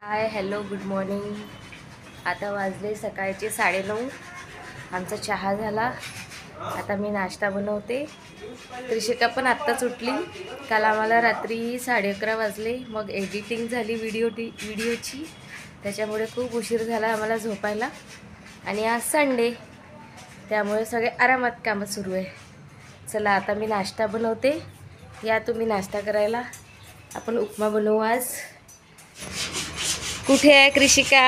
Hi hello good morning. आता वाजले सकाळचे 9:30. आमचा चहा झाला. आता मी नाश्ता बनवते. त्रिशिका पण आत्ताच उठली. काल आम्हाला रात्री 11:30 वाजले. मग एडिटिंग झाली व्हिडिओची, त्याच्यामुळे खूप उशीर झाला आम्हाला झोपायला. आणि आज संडे, त्यामुळे सगळे आरामात कामं सुरू आहे. चला आता मी नाश्ता बनवते. या तुम्ही नाश्ता करायला. आपण उपमा बनवू आज. कुठे आहे Krishika?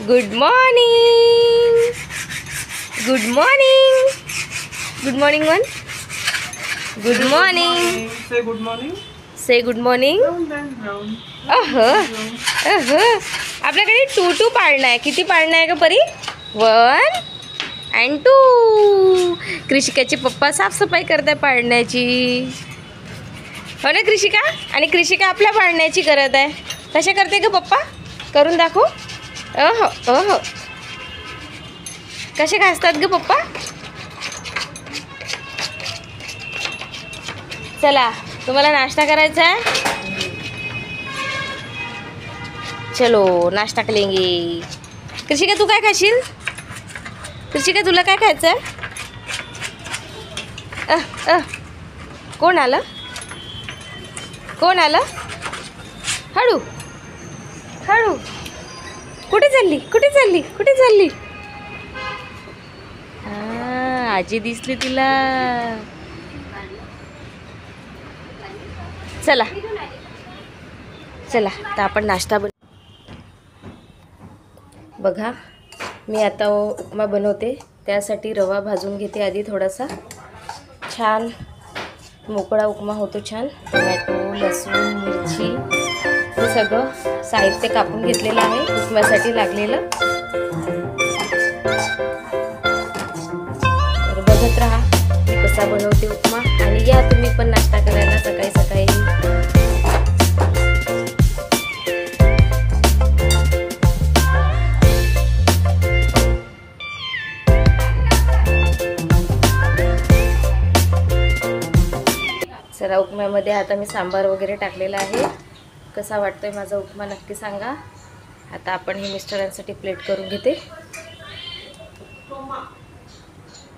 Good morning. Good morning. Good morning one. Good morning. Say good morning. Say good morning. आपल्याकडे 2 पाळणं आहे. किती पाळणं आहे का परी? 1 and 2. कृषिकाचे पप्पा साफसफाई करताय पाळण्याची. हो ना कृषिका? आणि कृषिका आपल्या पाळण्याची करत आहे. कशा करते ग पप्पा? करून दाखव. ओहो ओहो. कसे घासतात ग पप्पा? चला तुम्हाला नाश्ता करायचा आहे. चलो नाश्ता करेंगे. कृषिका तू काय खाशील? कृषिका तुला काय खायचं आहे? कोण आलं? कोण आलं? हळू हळू. कुठे चालली? कुठे चालली? कुठे चालली? आजी दिसली तिला. चला चला तर आपण नाश्ता बघा. मी आता उपमा बनवते. त्यासाठी रवा भाजून घेते आधी थोडासा. छान मोकळा उपमा होतो. छान टोमॅटो, लसूण, मिरची हे सगळं साहित्य कापून घेतलेलं आहे उपम्यासाठी लागलेलं. तर बघत राहा मी कसा बनवते उपमा. आणि या तुम्ही पण नाश्ता करायला सकाळी सकाळी. चला उपम्यामध्ये आता मी सांबार वगैरे टाकलेला आहे. कसा वाटतोय माझा उपमा नक्की सांगा. आता आपण हे मिस्टरांसाठी प्लेट करून घेते.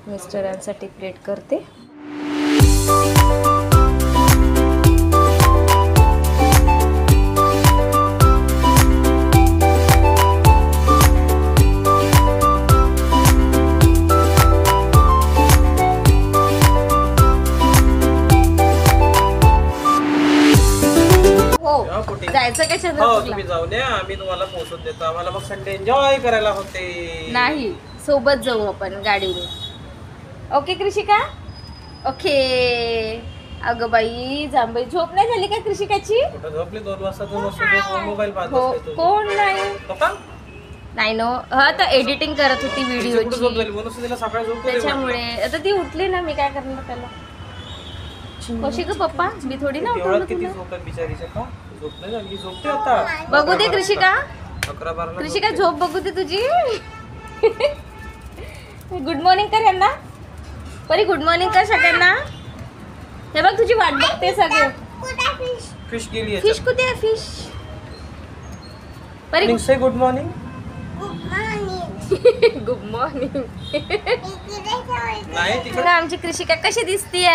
मिस्टरांसाठी प्लेट करते. जायचं का चंद्रपूरला? तुम्ही जाऊ द्या, आम्ही तुम्हाला पोहोचून देतो. आम्हाला मग संडे एन्जॉय करायला होते. नाही, सोबत जाऊ आपण गाडीने. ओके कृषिका? ओके. अगं बाई जांभई झोप नाही झाली का कृषिकाची? कुठं झोपली? 2 वाजता मोबाईल पाहत बसले. कोण नाही? पप्पा नाही नो. हा तर एडिटिंग करत होती झोप व्हिडिओची, झाली म्हणून तिला सकाळी झोप दे. त्याच्यामुळे. आता ती उठली ना, मी काय करणार त्याला? कशी ग पप्पा? मी थोडी ना उठवलं किती तुला. झोप आहे बिचारीच्या का? झोप नाही झाली. झोपते आता. बघू दे कृषिका. 11-12 कृषिका झोप बघू दे तुझी. गुड मॉर्निंग कर यांना. परी गुड मॉर्निंग कर सगळ्यांना. हे बघ तुझी वाट बघते सगळे. फिश गेली. फिश कुठे आहे? फिश परी से गुड मॉर्निंग. Good morning. नाही तिकडे आमची कृषिका कशी दिसतीये?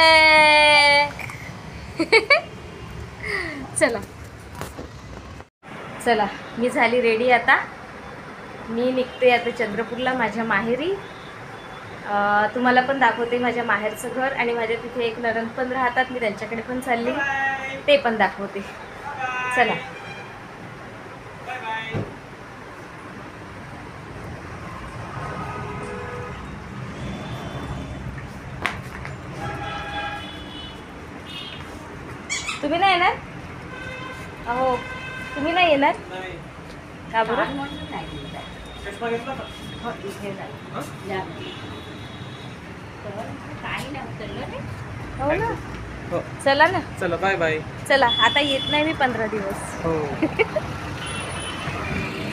चला चला मी झाली रेडी. आता मी निघते आता चंद्रपूरला, माझ्या माहेरी. तुम्हाला पण दाखवते माझ्या माहेरचं घर. आणि माझ्या तिथे एक नणंद पण राहतात, मी त्यांच्याकडे पण चालली, ते पण दाखवते. चला. तुम्ही नाही येणार? अहो तुम्ही नाही येणार का बरं? हो ना. चला ना. चला बाय बाय. चला आता येत नाही मी 15 दिवस. हो.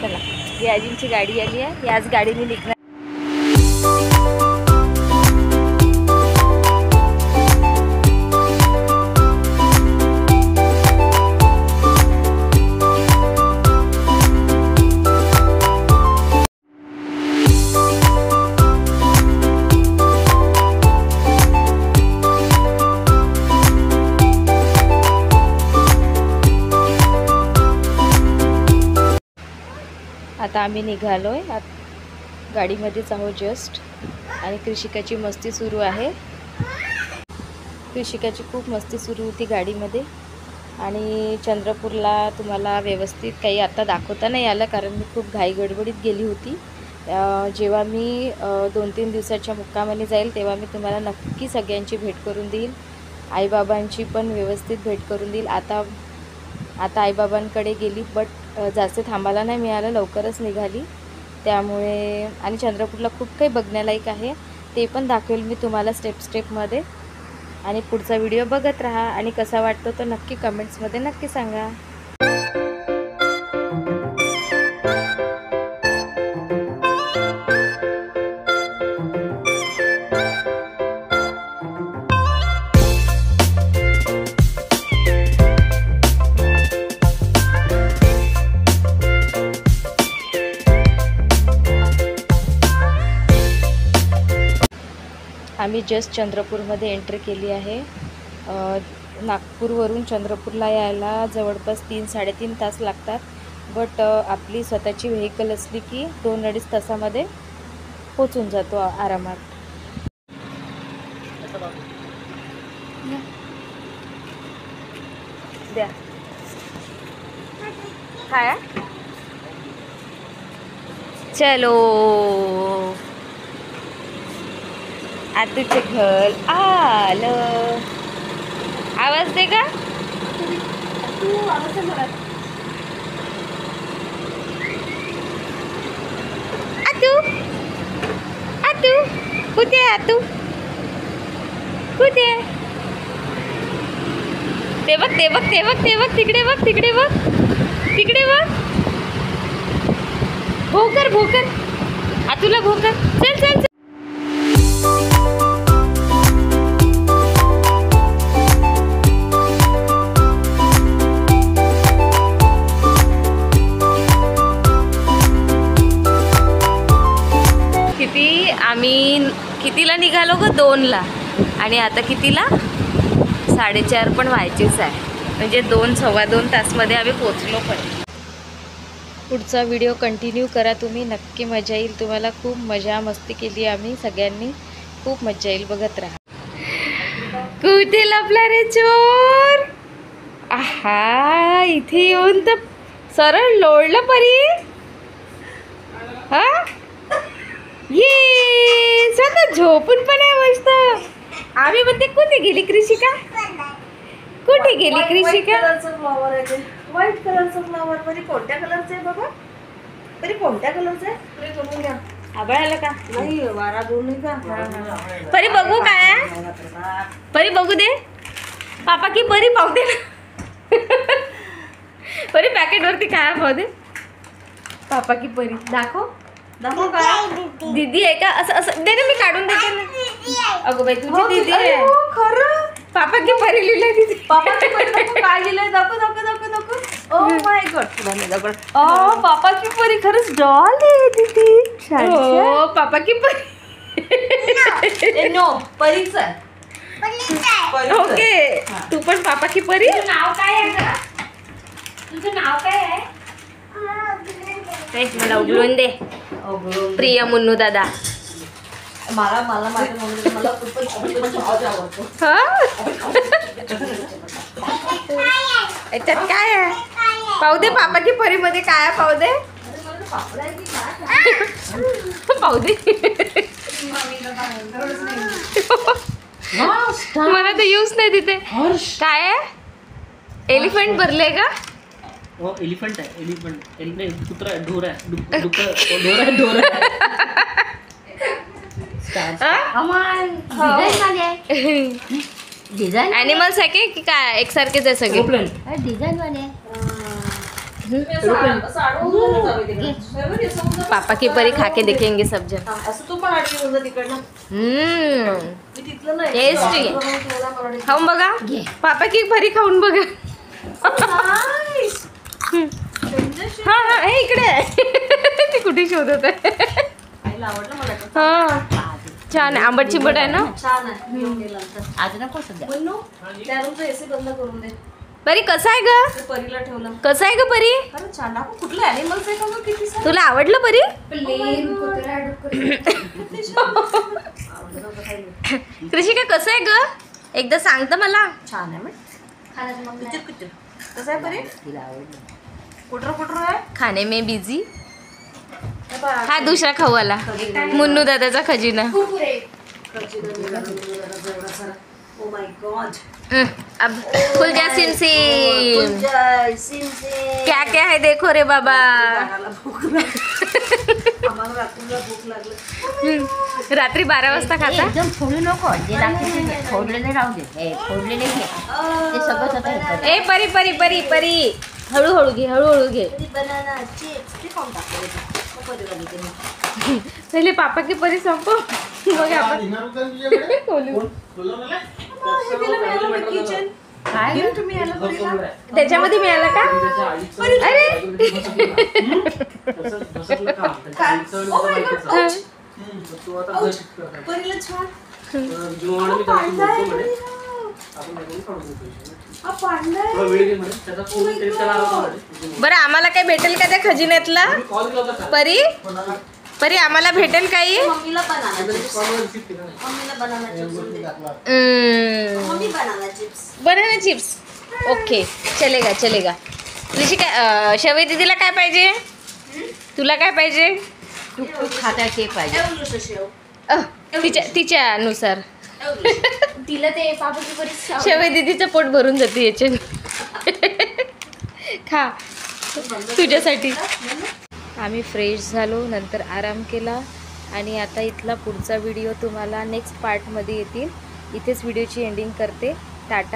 चला ही आजींची गाडी आली आहे. याच गाडीने निघणार. आता आम्ही निघालोय, गाडीमध्येच आहोत जस्ट. आणि कृषिकाची मस्ती सुरू आहे. कृषिकाची खूप मस्ती सुरू होती गाडीमध्ये. आणि चंद्रपूरला तुम्हाला व्यवस्थित काही आता दाखवता नाही आलं, कारण मी खूप घाई गडबडीत गेली होती. जेव्हा मी 2-3 दिवसाच्या मुक्कामाने जाईल तेव्हा मी तुम्हाला नक्की सगळ्यांची भेट करून देईल. आईबाबांची पण व्यवस्थित भेट करून देईल. आता आईबाबांकडे गेली, बट जास्त थांबायला नाही मिळालं, लवकरच निघाली. त्यामुळे आणि चंद्रपूरला खूप काही बघण्यालायक आहे, ते पण दाखवेल मी तुम्हाला स्टेपमध्ये. आणि पुढचा व्हिडिओ बघत राहा. आणि कसा वाटतो तो नक्की कमेंट्समध्ये नक्की सांगा. आम्ही जस्ट चंद्रपूरमध्ये एंट्री केली आहे. नागपूरवरून चंद्रपूरला यायला जवळपास 3-3.5 तास लागतात. बट आपली स्वतःची व्हेकल असली की 2-2.5 तासामध्ये पोचून जातो आरामात. द्या काय चलो आतूचे घर आलं. आवाज दे का आतू आतू कुठे आतू कुठे? ते बघ ते बघ ते बघ ते बघ तिकडे बघ तिकडे बघ तिकडे बघ. भोकर भोकर आतूला भोकर. चल चल चल. आम्ही कितीला निघालो ग? 2ला. आणि आता कितीला? 4:30 पण व्हायचीच आहे. म्हणजे 2-2.25 तासमध्ये आम्ही पोचलो. पण पुढचा व्हिडिओ कंटिन्यू करा तुम्ही, नक्की मजा येईल तुम्हाला. खूप मजा मस्ती केली आम्ही सगळ्यांनी, खूप मजा येईल. बघत राहा. कुठे लपला रे चोर? आहा, इथे येऊन तर सरळ लोळलं परी. हा ये स्वतः झोपून पण आहे मस्त. आम्ही म्हणते कुठे गेली कृषिका? कुठे गेली कृषिका? व्हाईट कलरचं फ्लावर. परी कोणत्या कलरचं आहे बाबा? परी कोणत्या कलरचं आहे? परी बघून घ्या. आभाळ आलं का? नाही वारा दोन का. परी बघू काय आहे? परी बघू दे. पापा की परी पाहू दे ना. परी पॅकेटवरती काय पाहू दे. पापा की परी दाखव दाखव काय? दीदी आहे का? असं असं दे ना, मी काढून देते ना. अगो बाई तुझी दीदी आहे. खरं पापा की परी लिहिलंय दीदी. पापा काय लिहिलंय? दाखव दाखव दाखव दाखव. Oh my God. तुला मी दाखव. ओ पापा की परी खरंच डॉल आहे दीदी. हो पापा की परी. नो परीच आहे. ओके तू पण पापा की परी. नाव काय आहे? तुझं नाव काय आहे? मला उघडून दे. प्रिया मुन्नू दादा. मला मला माझ्या मम्मीला मला खूपच आवडतो. याच्यात काय आहे? पाहू दे पापा की परी मध्ये काय आहे? पाहू दे. पाहू दे. मला तर येऊच नाही तिथे. काय आहे? एलिफंट भरले का? हो एलिफंट आहे. एलिफंट नाही कुत्रा आहे. ढोर आहे. ढोर आहे. ढोर डिझाईन ॲनिमल्स आहे की काय? एकसारखेच आहे सगळे. डिझाईन वाले. पापा की परी खाके देखेंगे सब जन. असं तू पण आठवण होतं तिकडनं. मी तिथलं नाही. टेस्टी. खाऊन बघा. पापा की परी खाऊन बघा. हा हा हे इकडे आहे. ती कुठे शोधत आहे? आईला आवडलं मला. हा छान आहे. आंबट चिंबट आहे ना. छान आहे. आज नको सध्या. त्या रूमचा एसी बंद करून दे. परी कसं आहे ग? ते परीला ठेवलं. कसं आहे ग परी? खरंच छान दाखव. कुठलं ॲनिमल्स आहे का मग किती सारे? तुला आवडलं परी? कृषिका कसं आहे ग? एकदा सांगतं मला. छान आहे मग. किती किती कसं आहे परी? कुठं कुठं आहे? खाने में बिझी. हा दुसरा खाऊ आला, मुन्नू दादाचा खजिना. Oh my God. अब खुल जा सिम सिम. क्या क्या है देखो रे बाबा. आम्हाला रात्रीला भूक लागली. रात्री 12 वाजता खाता. एकदम फोडू नको, जे लागते ते फोडलेले राहू दे. हे फोडलेले घे, ते सगळं आता हे कर. ए परी परी परी परी हळूहळू घे, हळूहळू घे. बनाना चिप्स ते खाऊन टाकले. परीला देते मी. पहिले पापा की परी संपव, मग आपण खोलू. किचन काय गिफ्ट मिळालं परीला. त्याच्यामध्ये मिळाला का? अरे परीला छान. बरं आम्हाला काय भेटेल का त्या खजिन्यातला? परी परी आम्हाला भेटेल काही? मम्मीला बनाना चिप्स. मम्मीला banana chips. Mummy banana chips. Banana chips. Okay चलेगा चलेगा. ऋषिका शवे दीदीला काय पाहिजे? तुला काय पाहिजे? तू खाता ते पाहिजे. एवढंसं शेव. तिच्यानुसार. तिला ते पापाची परी शवे दीदीचं पोट भरून जाते याचे. खा तुझ्यासाठी. आम्ही फ्रेश झालो, नंतर आराम केला आणि आता इथला पुढचा व्हिडिओ तुम्हाला नेक्स्ट पार्टमध्ये येतील. इथेच व्हिडिओची एंडिंग करते. टाटा.